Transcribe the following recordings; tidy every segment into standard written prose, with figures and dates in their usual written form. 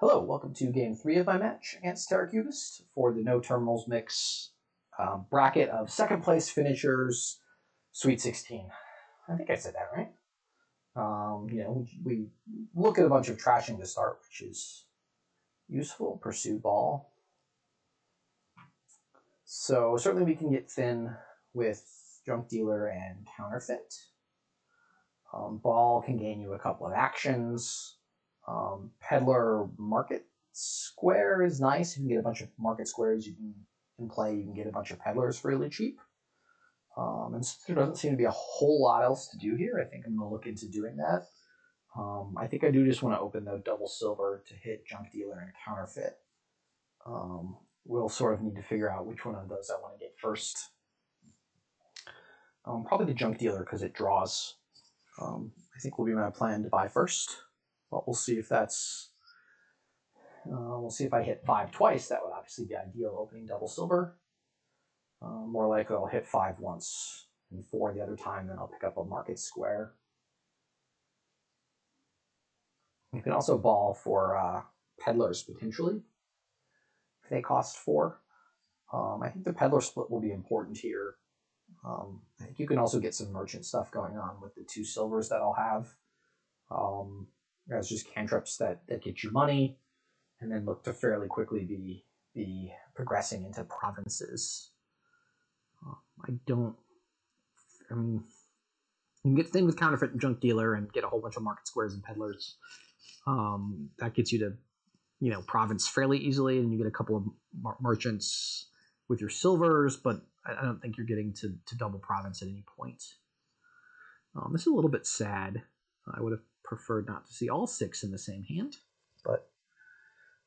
Hello, welcome to game 3 of my match against Terracubist for the No Terminals Mix bracket of second place finishers, Sweet 16. I think I said that right. We look at a bunch of trashing to start, which is useful. Pursue ball. So certainly we can get thin with Junk Dealer and Counterfeit. Ball can gain you a couple of actions. Peddler Market Square is nice. If you can get a bunch of market squares you can play, you can get a bunch of peddlers really cheap. And since there doesn't seem to be a whole lot else to do here, I think I'm going to look into doing that. I think I do just want to open the double silver to hit Junk Dealer and Counterfeit. We'll sort of need to figure out which one of those I want to get first. Probably the Junk Dealer because it draws. I think will be my plan to buy first. But we'll see if that's... we'll see if I hit 5 twice. That would obviously be ideal, opening double silver. More likely I'll hit 5 once and 4 the other time, then I'll pick up a market square. You can also ball for peddlers, potentially, if they cost 4. I think the peddler split will be important here. I think you can also get some merchant stuff going on with the 2 silvers that I'll have. As just cantrips that get you money, and then look to fairly quickly be progressing into provinces. You can get thin with Counterfeit and Junk Dealer and get a whole bunch of market squares and peddlers. That gets you to, province fairly easily, and you get a couple of merchants with your silvers, but I don't think you're getting to double province at any point. This is a little bit sad. I would have preferred not to see all 6 in the same hand, but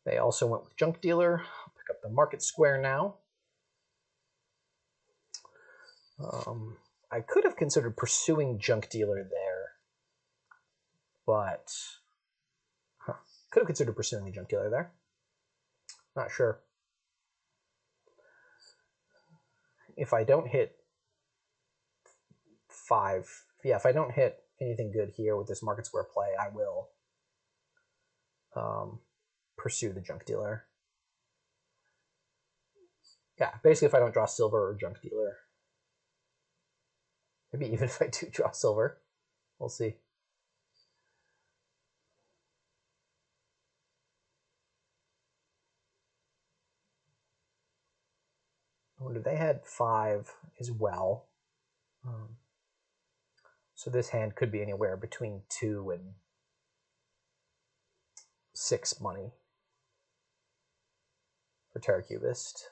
they also went with Junk Dealer. I'll pick up the market square now. I could have considered pursuing Junk Dealer there, but could have considered pursuing the Junk Dealer there. Not sure. If I don't hit 5, if I don't hit anything good here with this market square play, I will pursue the Junk Dealer. Yeah, basically if I don't draw silver or Junk Dealer. Maybe even if I do draw silver. We'll see. I wonder, they had 5 as well. So this hand could be anywhere between 2 and 6 money for Terracubist.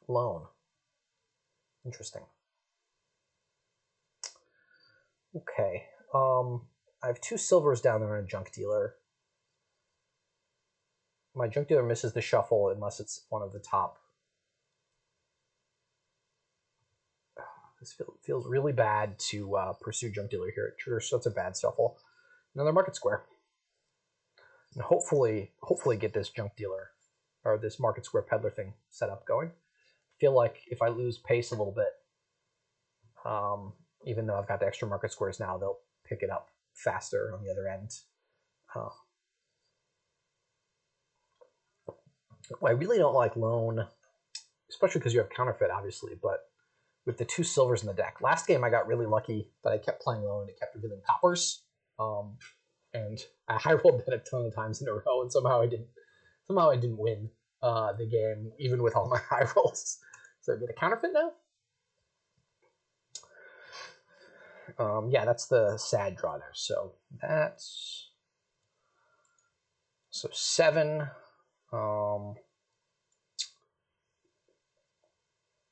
Loan. Interesting. Okay. I have 2 silvers down there in a Junk Dealer. My Junk Dealer misses the shuffle unless it's one of the top. This feels really bad to pursue Junk Dealer here. It triggers such a bad shuffle. Another market square. And hopefully get this Junk Dealer or this market square peddler thing set up going. I feel like if I lose pace a little bit, even though I've got the extra market squares now, they'll pick it up faster on the other end. I really don't like loan, especially because you have Counterfeit, obviously, but with the 2 silvers in the deck. Last game I got really lucky that I kept playing loan and it kept revealing coppers. And I high rolled that a ton of times in a row, and somehow I didn't win the game, even with all my high rolls. So get a Counterfeit now. Yeah, that's the sad draw there. So that's 7.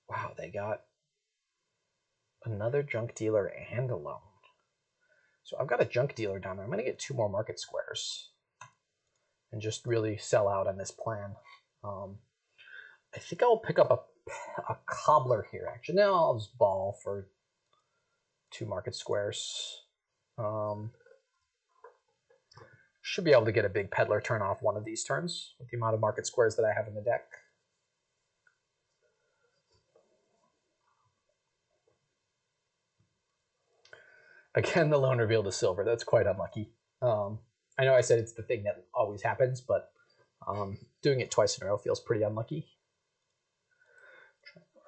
Wow, they got another Junk Dealer and a loan. So I've got a Junk Dealer down there. I'm going to get 2 more market squares and just really sell out on this plan. I think I'll pick up a cobbler here. Actually, no, I'll just ball for 2 market squares. Should be able to get a big peddler turn off one of these turns with the amount of market squares that I have in the deck. Again, the lone reveal to silver. That's quite unlucky. I know I said it's the thing that always happens, but doing it twice in a row feels pretty unlucky.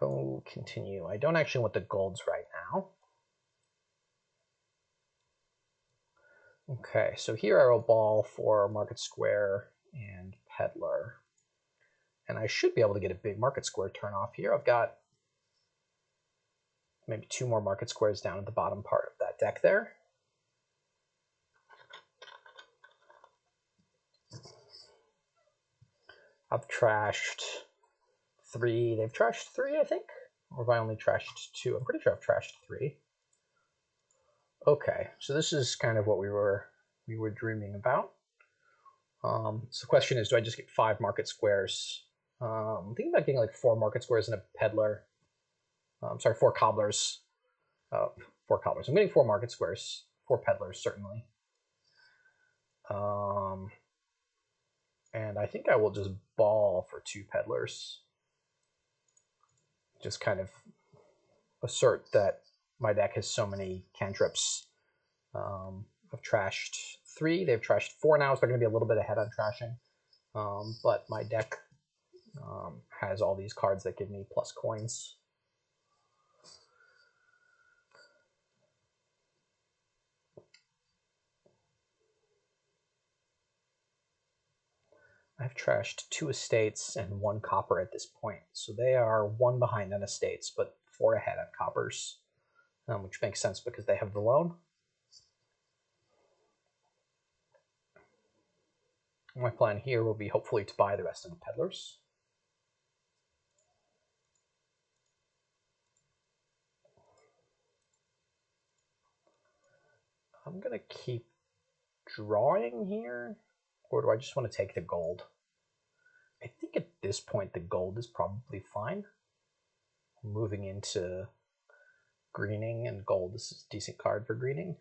Oh, continue. I don't actually want the golds right now. Okay, so here I will ball for Market Square and Peddler. And I should be able to get a big Market Square turn off here. I've got maybe 2 more Market Squares down at the bottom part of that deck there. I've trashed 3. They've trashed 3, I think. Or have I only trashed 2? I'm pretty sure I've trashed 3. Okay, so this is kind of what we were dreaming about. So the question is, do I just get 5 Market Squares? I'm thinking about getting like 4 Market Squares and a Peddler. Sorry, 4 Cobblers. 4 Cobblers. I'm getting 4 Market Squares, 4 Peddlers, certainly. And I think I will just ball for 2 Peddlers. Just kind of assert that my deck has so many cantrips. I've trashed 3. They've trashed 4 now, so they're going to be a little bit ahead on trashing. But my deck has all these cards that give me plus coins. I've trashed 2 estates and 1 copper at this point. So they are 1 behind on estates, but 4 ahead on coppers, which makes sense because they have the loan. My plan here will be hopefully to buy the rest of the Peddlers. I'm going to keep drawing here, or do I just want to take the gold? I think at this point the gold is probably fine. Moving into greening, and gold, this is a decent card for greening.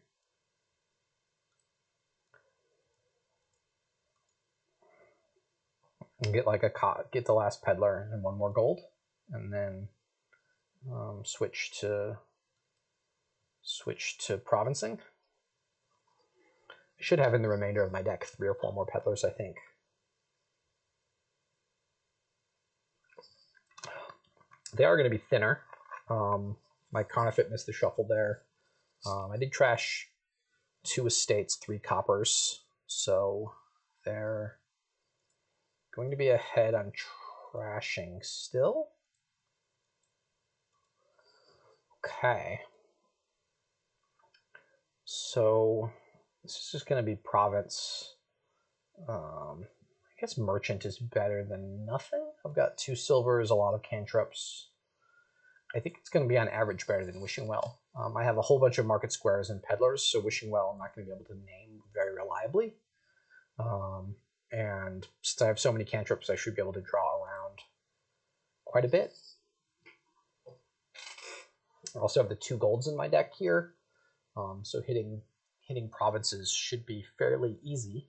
And get like get the last Peddler and 1 more gold, and then switch to provincing. I should have in the remainder of my deck 3 or 4 more Peddlers, I think. They are going to be thinner. My counterfeit missed the shuffle there. I did trash 2 estates, 3 coppers, so they're going to be ahead on trashing still. Okay. So this is just going to be province. I guess merchant is better than nothing. I've got 2 silvers, a lot of cantrips. I think it's going to be on average better than Wishing Well. I have a whole bunch of Market Squares and Peddlers, so Wishing Well I'm not going to be able to name very reliably. And since I have so many cantrips, I should be able to draw around quite a bit. I also have the 2 golds in my deck here, so hitting provinces should be fairly easy.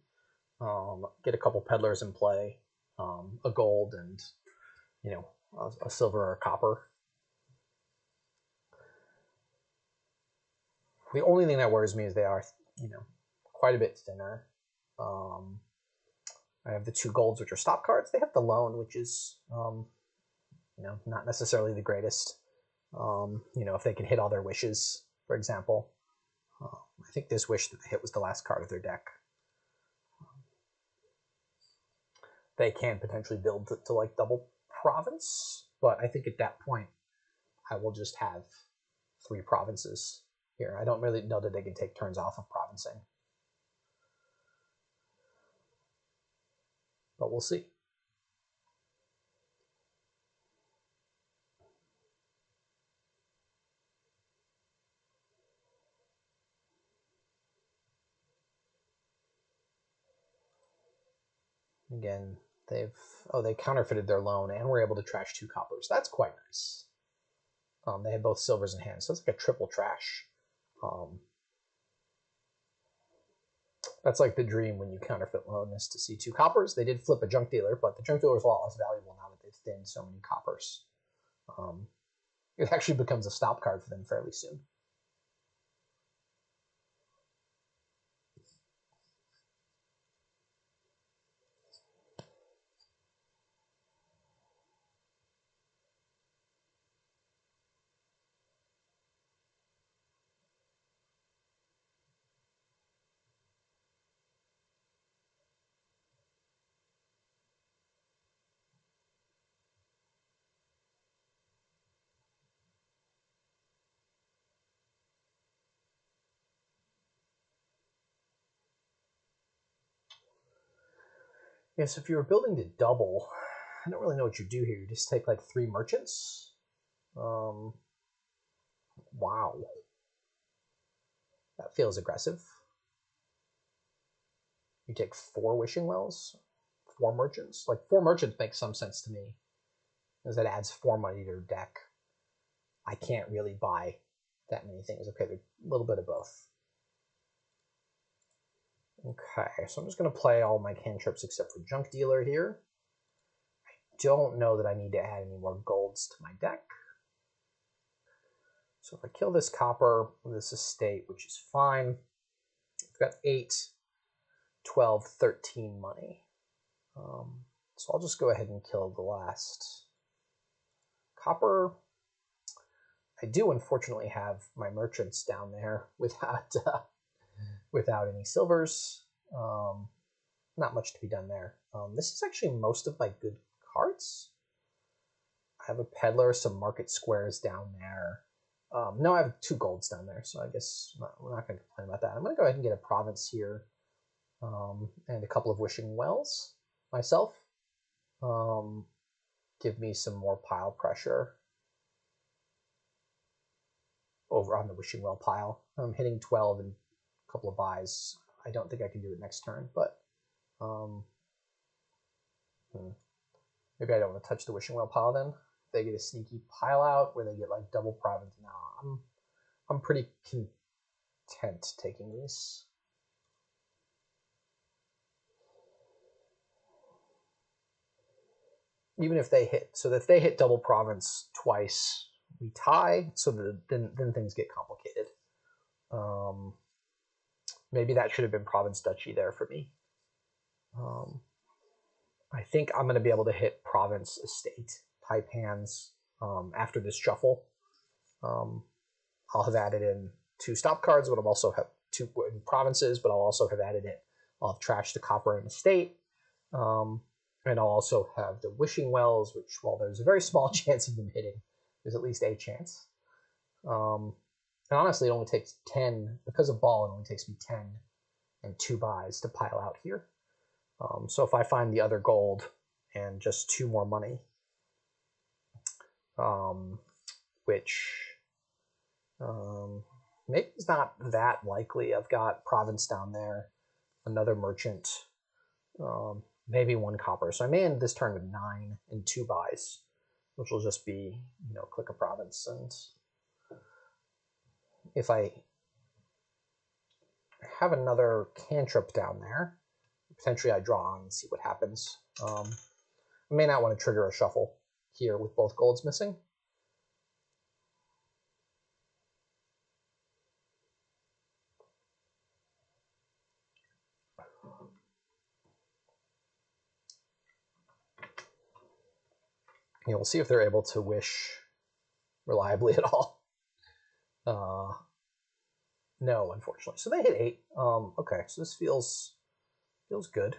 Get a couple Peddlers in play, a gold, and a silver or a copper. The only thing that worries me is they are, quite a bit thinner. I have the 2 golds, which are stop cards. They have the loan, which is, not necessarily the greatest. If they can hit all their wishes, for example. I think this wish that they hit was the last card of their deck. They can potentially build to like double province, but I think at that point, I will just have 3 provinces here. I don't really know that they can take turns off of provincing, but we'll see. Again, they counterfeited their loan and were able to trash 2 coppers. That's quite nice. They had both silvers in hand, so that's like a triple trash. That's like the dream when you counterfeit loan, is to see 2 coppers. They did flip a junk dealer, but the junk dealer is a lot less valuable now that they've thinned so many coppers. It actually becomes a stop card for them fairly soon. Yes, if you were building to double, I don't really know what you do here. You just take like 3 merchants. Wow. That feels aggressive. You take 4 wishing wells, 4 merchants. Like 4 merchants makes some sense to me, because that adds 4 money to your deck. I can't really buy that many things. Okay, they're a little bit of both. Okay, so I'm just going to play all my cantrips except for Junk Dealer here. I don't know that I need to add any more golds to my deck. So if I kill this copper with this estate, which is fine, I've got 8, 12, 13 money. So I'll just go ahead and kill the last copper. I do unfortunately have my merchants down there without any silvers. Not much to be done there. This is actually most of my good cards. I have a peddler, some market squares down there. No, I have 2 golds down there, so I guess we're not going to complain about that. I'm going to go ahead and get a province here, and a couple of wishing wells myself. Give me some more pile pressure over on the wishing well pile. I'm hitting 12 and a couple of buys. I don't think I can do it next turn, but maybe I don't want to touch the wishing well pile then. They get a sneaky pile out where they get like double province. No, I'm pretty content taking these. Even if they hit, so if they hit double province twice, we tie. So then things get complicated. Maybe that should have been province duchy there for me. I think I'm going to be able to hit province estate type hands after this shuffle. I'll have added in 2 stop cards, but I'll also have 2 provinces, but I'll also have added in, I'll have trashed the copper and estate. And I'll also have the wishing wells, which, while there's a very small chance of them hitting, there's at least a chance. And honestly, it only takes 10, because of ball, it only takes me 10 and 2 buys to pile out here. So if I find the other gold and just 2 more money, which maybe it's not that likely. I've got province down there, another merchant, maybe 1 copper. So I may end this turn with 9 and 2 buys, which will just be, click a province. And if I have another cantrip down there, potentially I draw on and see what happens. I may not want to trigger a shuffle here with both golds missing. We'll see if they're able to wish reliably at all. No, unfortunately. So they hit 8. Okay, so this feels good.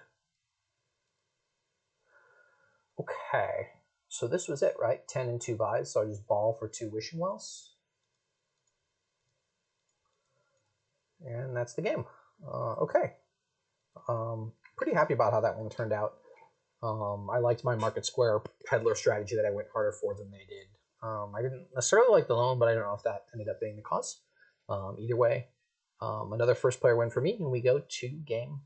Okay, so this was it, right? 10 and 2 buys, so I just ball for 2 wishing wells. And that's the game. Okay. Pretty happy about how that one turned out. I liked my market square peddler strategy that I went harder for than they did. I didn't necessarily like the loan, but I don't know if that ended up being the cause. Either way, another first player win for me, and we go to game